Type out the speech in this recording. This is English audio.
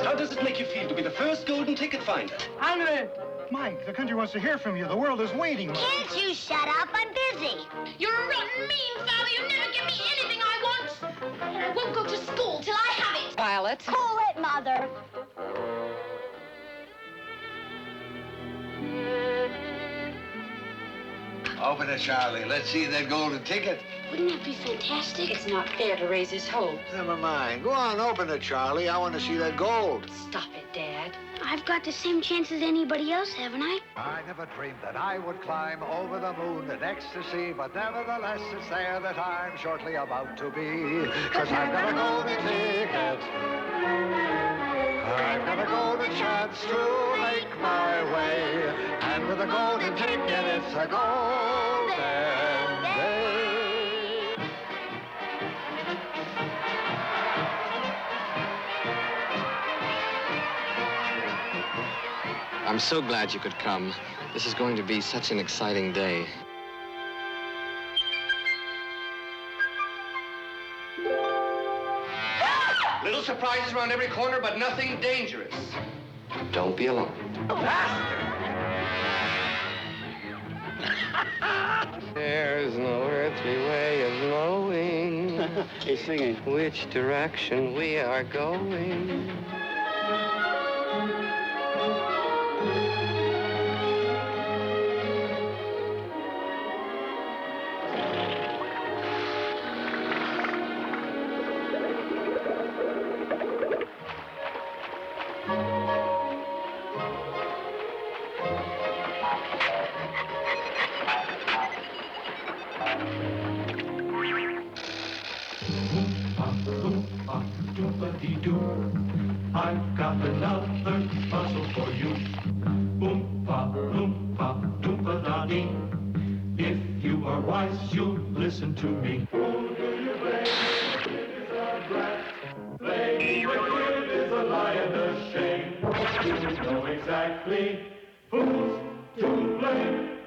How does it make you feel to be the first golden ticket finder? Honored! Mike, the country wants to hear from you. The world is waiting. Can't you shut up? I'm busy. You're a rotten, mean father. You never give me anything I want. And I won't go to school till I have it. Violet. Cool it, Mother. Open it, Charlie. Let's see that golden ticket. Wouldn't that be fantastic? It's not fair to raise his hopes. Never mind. Go on, open it, Charlie. I want to see that gold. Stop it, Dad. I've got the same chance as anybody else, haven't I? I never dreamed that I would climb over the moon in ecstasy, but nevertheless it's there that I'm shortly about to be. 'Cause I've got a golden ticket. I've got a golden chance to make my way. And with a golden ticket, it's a golden day. I'm so glad you could come. This is going to be such an exciting day. Little surprises around every corner, but nothing dangerous. Don't be alarmed. There's no earthly way of knowing He's singing. which direction we are going. I've got another puzzle for you. Oompa, loompa, doompa-da-dee. If you are wise, you'll listen to me. Who do you blame? It is a brat. Playing the kid is a lie and a shame. You know exactly who's to blame.